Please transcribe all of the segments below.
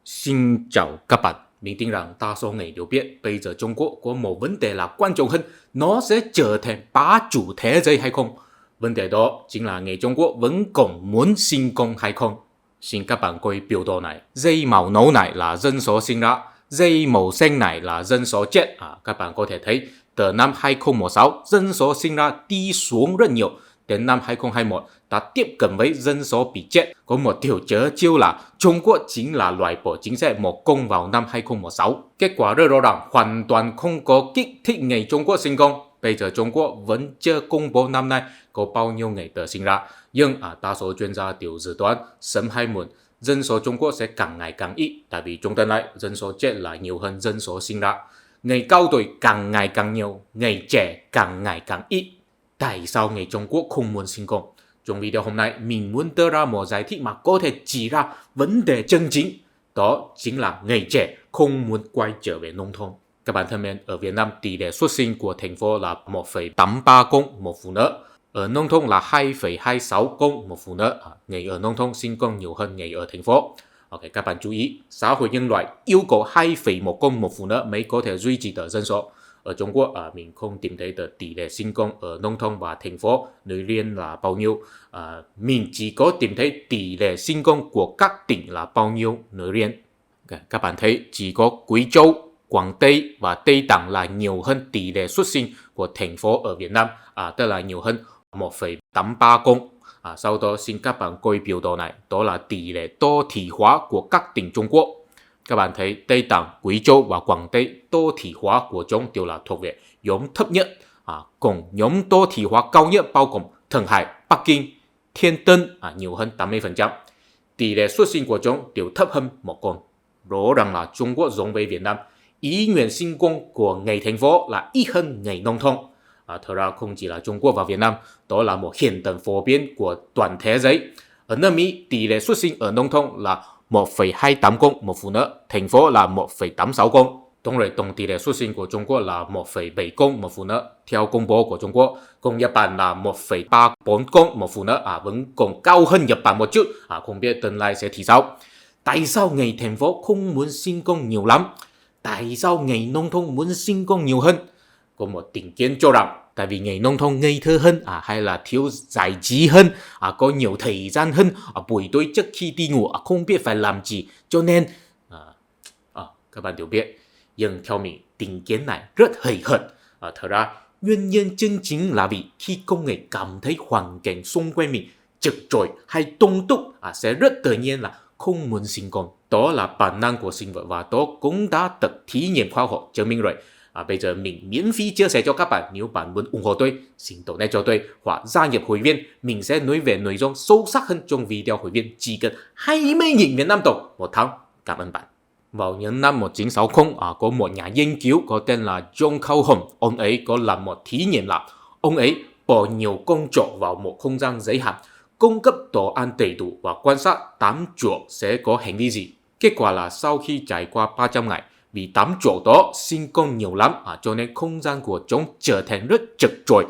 Xin chào các bạn, mình tin rằng đa số người đều biết bây giờ Trung Quốc có một vấn đề là quan trọng hơn, nó sẽ trở thành bá chủ thế giới hay không? Vấn đề đó chính là người Trung Quốc vẫn còn muốn sinh con hay không? Xin các bạn coi biểu đồ này, dây màu nâu này là dân số sinh ra, dây màu xanh này là dân số chết. Các bạn có thể thấy từ năm 2016 dân số sinh ra đi xuống rất nhiều. Đến năm 2021 đã tiếp cận với dân số bị chết. Có một điều chớ chiêu là Trung Quốc chính là loại bỏ chính sách một con vào năm 2016. Kết quả rất rõ ràng, hoàn toàn không có kích thích người Trung Quốc sinh con. Bây giờ Trung Quốc vẫn chưa công bố năm nay có bao nhiêu người tự sinh ra. Nhưng đa số chuyên gia đều dự đoán sớm hay muộn dân số Trung Quốc sẽ càng ngày càng ít. Tại vì trong tương lai dân số chết là nhiều hơn dân số sinh ra. Người cao tuổi càng ngày càng nhiều, người trẻ càng ngày càng ít. Tại sao người Trung Quốc không muốn sinh con? Trong video hôm nay, mình muốn đưa ra một giải thích mà có thể chỉ ra vấn đề chân chính. Đó chính là người trẻ không muốn quay trở về nông thôn. Các bạn thân mến, ở Việt Nam tỷ lệ xuất sinh của thành phố là 1,83 con một phụ nữ. Ở nông thôn là 2,26 con một phụ nữ. Người ở nông thôn sinh con nhiều hơn người ở thành phố. Ok, các bạn chú ý, xã hội nhân loại yêu cầu 2,1 con một phụ nữ mới có thể duy trì được dân số. Ở Trung Quốc mình không tìm thấy được tỷ lệ sinh con ở nông thôn và thành phố nơi riêng là bao nhiêu. Mình chỉ có tìm thấy tỷ lệ sinh con của các tỉnh là bao nhiêu nơi riêng. Các bạn thấy chỉ có Quý Châu, Quảng Tây và Tây Tạng là nhiều hơn tỷ lệ xuất sinh của thành phố ở Việt Nam, tức là nhiều hơn 1,83 con. Sau đó xin các bạn coi biểu đồ này, đó là tỷ lệ đô thị hóa của các tỉnh Trung Quốc. Các bạn thấy Tây Tạng, Quý Châu và Quảng Tây đô thị hóa của chúng đều là thuộc về nhóm thấp nhất. Còn nhóm đô thị hóa cao nhất bao gồm Thượng Hải, Bắc Kinh, Thiên Tân nhiều hơn 80%. Tỷ lệ xuất sinh của chúng đều thấp hơn một con. Rõ ràng là Trung Quốc giống với Việt Nam, ý nguyện sinh con của người thành phố là ít hơn người nông thôn. Thật ra không chỉ là Trung Quốc và Việt Nam, đó là một hiện tượng phổ biến của toàn thế giới. Ở nước Mỹ, tỷ lệ xuất sinh ở nông thôn là 1,28 con một phụ nữ, thành phố là 1,86 con. Đồng thời, tổng tỷ lệ xuất sinh của Trung Quốc là 1,7 con một phụ nữ, theo công bố của Trung Quốc. Còn Nhật Bản là 1,34 con một phụ nữ, vẫn còn cao hơn Nhật Bản một chút. Không biết tương lai sẽ thì sao. Tại sao người thành phố không muốn sinh con nhiều lắm? Tại sao người nông thôn muốn sinh con nhiều hơn? Có một định kiến cho rằng tại vì người nông thôn ngây thơ hơn, hay là thiếu giải trí hơn, có nhiều thời gian hơn, buổi tối trước khi đi ngủ không biết phải làm gì, cho nên các bạn đều biết. Nhưng theo mình, định kiến này rất hời hợt. Thật ra nguyên nhân chân chính là vì khi con người cảm thấy hoàn cảnh xung quanh mình chật chội hay tung túc, sẽ rất tự nhiên là không muốn sinh con. Đó là bản năng của sinh vật và đó cũng đã được thí nghiệm khoa học chứng minh rồi. Bây giờ mình miễn phí chia sẻ cho các bạn. Nếu bạn muốn ủng hộ tôi, xin donate cho tôi hoặc gia nhập hội viên. Mình sẽ nói về nội dung sâu sắc hơn trong video hội viên chỉ cần 20.000 Việt Nam đồng một tháng. Cảm ơn bạn. Vào những năm 1960, có một nhà nghiên cứu có tên là John Calhoun. Ông ấy có làm một thí nghiệm là ông ấy bỏ nhiều con chuột vào một không gian giới hạn, cung cấp đồ ăn đầy đủ và quan sát đám chuột sẽ có hành vi gì. Kết quả là sau khi trải qua 300 ngày, vì đám chuột đó sinh con nhiều lắm, cho nên không gian của chúng trở thành rất chật chội.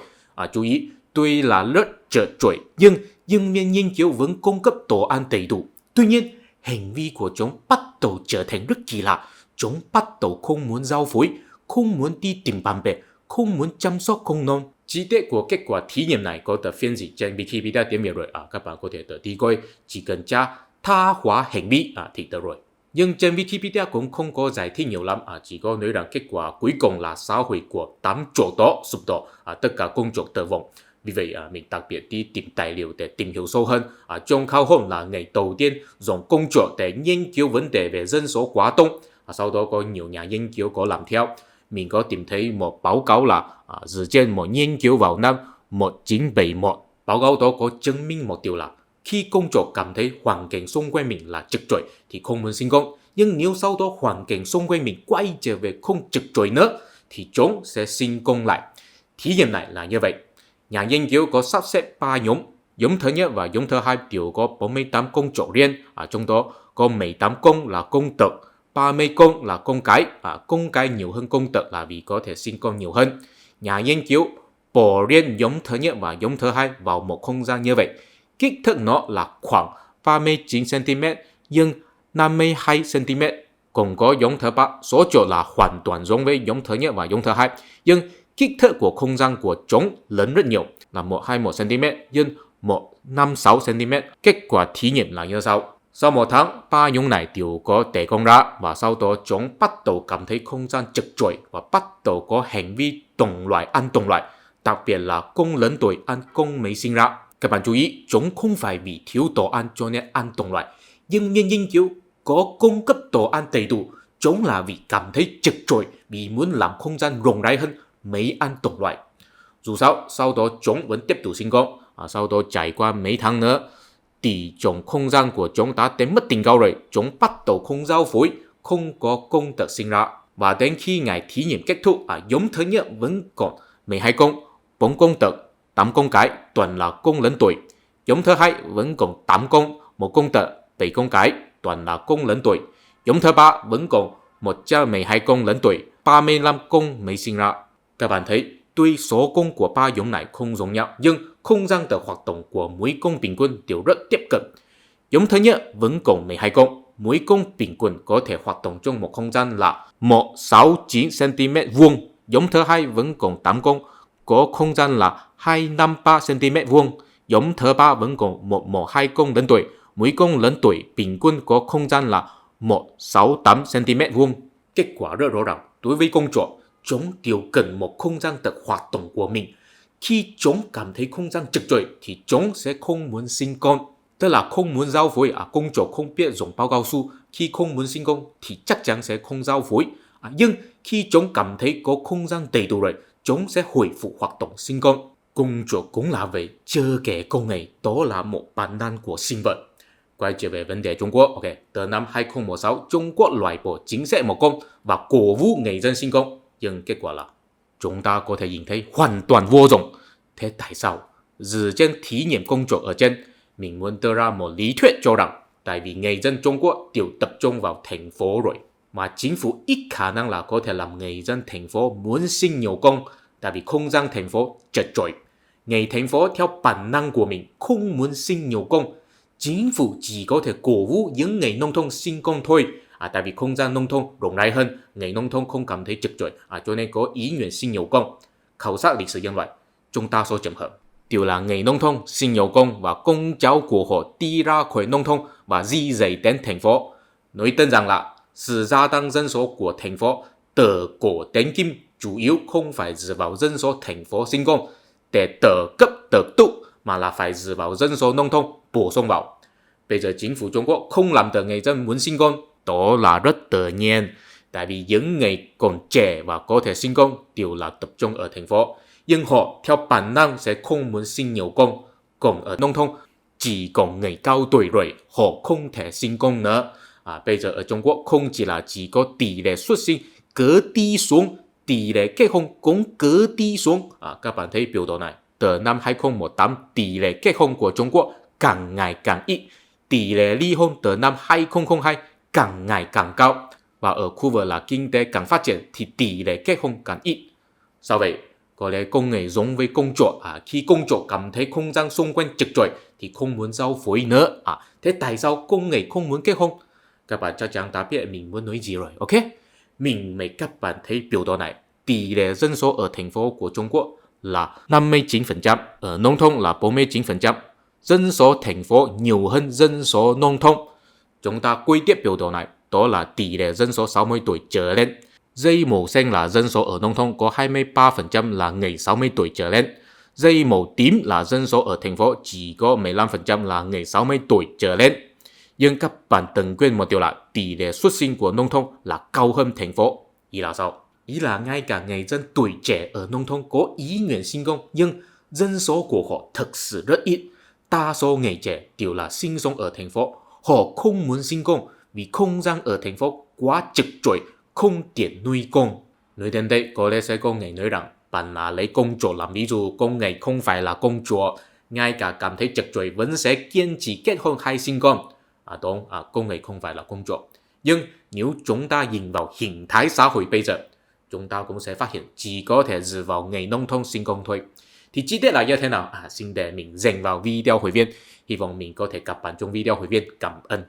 Chú ý, tuy là rất chật chội nhưng nhân viên nghiên cứu vẫn cung cấp đồ ăn đầy đủ. Tuy nhiên, hành vi của chúng bắt đầu trở thành rất kỳ lạ. Chúng bắt đầu không muốn giao phối, không muốn đi tìm bạn bè, không muốn chăm sóc con non. Chi tiết của kết quả thí nghiệm này có được phiên dịch trên Wikipedia tiếng Việt rồi. Các bạn có thể tự đi coi, chỉ cần tra tha hóa hành vi thì được rồi. Nhưng trên Wikipedia cũng không có giải thích nhiều lắm, chỉ có nói rằng kết quả cuối cùng là xã hội của đám chuột đó sụp đổ, tất cả con chuột tử vong. Vì vậy mình đặc biệt đi tìm tài liệu để tìm hiểu sâu hơn. John Calhoun là người đầu tiên dùng con chuột để nghiên cứu vấn đề về dân số quá đông. Sau đó có nhiều nhà nghiên cứu có làm theo. Mình có tìm thấy một báo cáo là dựa trên một nghiên cứu vào năm 1971. Báo cáo đó có chứng minh một điều là khi con chuột cảm thấy hoàn cảnh xung quanh mình là chật chội thì không muốn sinh con. Nhưng nếu sau đó hoàn cảnh xung quanh mình quay trở về không chật chội nữa thì chúng sẽ sinh con lại. Thí nghiệm này là như vậy. Nhà nghiên cứu có sắp xếp 3 nhóm. Nhóm thứ nhất và nhóm thứ hai đều có 48 con chuột riêng. Trong đó có 18 con là con đực, 30 con là con cái. Con cái nhiều hơn con đực là vì có thể sinh con nhiều hơn. Nhà nghiên cứu bỏ riêng nhóm thứ nhất và nhóm thứ hai vào một không gian như vậy. Kích thước nó là khoảng 39 cm nhưng 52 cm, còn có giống thứ ba số chỗ là hoàn toàn giống với giống thứ nhất và giống thứ hai, nhưng kích thước của không gian của chúng lớn rất nhiều, là 121 cm nhưng 156 cm. Kết quả thí nghiệm là như sau. Sau một tháng, ba giống này đều có tẩy công ra và sau đó chúng bắt đầu cảm thấy không gian chật chội và bắt đầu có hành vi đồng loại ăn đồng loại, đặc biệt là con lớn tuổi ăn con mới sinh ra. Các bạn chú ý, chúng không phải vì thiếu đồ ăn cho nên ăn đồng loại, nhưng nghiên cứu có cung cấp đồ ăn đầy đủ, chúng là vì cảm thấy chật chội, vì muốn làm không gian rộng rãi hơn mới ăn đồng loại. Dù sao, sau đó chúng vẫn tiếp tục sinh con, sau đó trải qua mấy tháng nữa, tỷ trọng không gian của chúng đã đến mức đỉnh cao rồi, chúng bắt đầu không giao phối, không có công tật sinh ra. Và đến khi ngày thí nghiệm kết thúc, giống thứ nhất vẫn còn 12 con, 4 công tật, 8 con cái, toàn là con lớn tuổi. Giống thứ hai vẫn còn 8 con, 1 công tật, 7 con cái, toàn là con lớn tuổi. Giống thứ ba vẫn còn 112 con lớn tuổi, 35 con mới sinh ra. Các bạn thấy, tuy số con của ba giống này không giống nhau, nhưng không gian de hoạt động của mỗi con bình quân đều rất tiếp cận. Giống thứ nhất vẫn còn 12 con, mỗi con bình quân có thể hoạt động trong một không gian là 169 cm vuông. Giống thứ hai vẫn còn 8 con, có không gian là 253 cm vuông. Giống thứ ba vẫn còn 112 con lớn tuổi, mỗi con lớn tuổi bình quân có không gian là 168 cm vuông. Kết quả rất rõ ràng, đối với con chuột, chúng đều cần một không gian de hoạt động của mình. Khi chúng cảm thấy không gian chật chội thì chúng sẽ không muốn sinh con, tức là không muốn giao phối. Con chuột không biết dùng bao cao su, khi không muốn sinh con thì chắc chắn sẽ không giao phối. Nhưng khi chúng cảm thấy có không gian đầy đủ rồi, chúng sẽ hồi phục hoạt động sinh con. Con chuột cũng là vậy, chưa kể con này, đó là một bản năng của sinh vật. Quay trở về vấn đề Trung Quốc, từ năm 2016, Trung Quốc loại bỏ chính sách một con và cổ vũ người dân sinh con. Nhưng kết quả là chúng ta có thể nhìn thấy hoàn toàn vô dụng. Thế tại sao? Dựa trên thí nghiệm con chuột ở trên, mình muốn đưa ra một lý thuyết cho rằng tại vì người dân Trung Quốc đều tập trung vào thành phố rồi, mà chính phủ ít khả năng là có thể làm người dân thành phố muốn sinh nhiều con, tại vì không gian thành phố chật chội. Người thành phố theo bản năng của mình không muốn sinh nhiều con. Chính phủ chỉ có thể cổ vũ những người nông thôn sinh con thôi. Tại vì không gian nông thôn rộng rãi hơn, người nông thôn không cảm thấy chật chội, cho nên có ý nguyện sinh nhiều con. Khảo sát lịch sử nhân loại, chúng ta số trường hợp đều là người nông thôn sinh nhiều con và con cháu của họ đi ra khỏi nông thôn và di rời đến thành phố. Nói đơn giản là sự gia tăng dân số của thành phố từ cổ đến kim chủ yếu không phải dựa vào dân số thành phố sinh con để từ cấp từ tụ, mà là phải dựa vào dân số nông thôn bổ sung vào. Bây giờ chính phủ Trung Quốc không làm được người dân muốn sinh con, đó là rất tự nhiên, tại vì những người còn trẻ và có thể sinh con đều là tập trung ở thành phố, nhưng họ theo bản năng sẽ không muốn sinh nhiều con. Còn ở nông thôn, chỉ còn người cao tuổi rồi, họ không thể sinh con nữa. Bây giờ ở Trung Quốc không chỉ là chỉ có tỷ lệ xuất sinh cứ đi xuống, tỷ lệ kết hôn cũng cứ đi xuống. Các bạn thấy biểu đồ này, từ năm 2018 tỷ lệ kết hôn của Trung Quốc càng ngày càng ít, tỷ lệ ly hôn từ năm 2002 càng ngày càng cao, và ở khu vực là kinh tế càng phát triển thì tỷ lệ kết hôn càng ít. Sao vậy? Có lẽ con người giống với con chuột, khi con chuột cảm thấy không gian xung quanh chật chội thì không muốn giao phối nữa. Thế tại sao con người không muốn kết hôn? Các bạn chắc chắn đã biết mình muốn nói gì rồi, ok? Mình mời các bạn thấy biểu đồ này, tỷ lệ dân số ở thành phố của Trung Quốc là 59%, ở nông thôn là 49%. Dân số thành phố nhiều hơn dân số nông thôn. Chúng ta quy tiếp biểu đồ này, đó là tỷ lệ dân số 60 tuổi trở lên. Dây màu xanh là dân số ở nông thôn có 23% là người 60 tuổi trở lên. Dây màu tím là dân số ở thành phố chỉ có 15% là người 60 tuổi trở lên. Nhưng các bạn đừng quên một điều là tỷ lệ xuất sinh của nông thôn là cao hơn thành phố. Ý là sao? Ý là ngay cả người dân tuổi trẻ ở nông thôn có ý nguyện sinh con, nhưng dân số của họ thực sự rất ít. Đa số người trẻ đều là sinh sống ở thành phố. Họ không muốn sinh con vì không gian ở thành phố quá chật chội, không tiện nuôi con. Nói đến đây, có lẽ sẽ có người nói rằng bạn là lấy con chuột làm ví dụ, con người không phải là con chuột, ngay cả cảm thấy chật chội vẫn sẽ kiên trì kết hôn hay sinh con. Đúng, con người không phải là con chuột. Nhưng nếu chúng ta nhìn vào hình thái xã hội bây giờ, chúng ta cũng sẽ phát hiện chỉ có thể dựa vào người nông thôn sinh con thôi. Thì chi tiết là như thế nào? Xin để mình dành vào video hội viên. Hy vọng mình có thể gặp bạn trong video hội viên. Cảm ơn.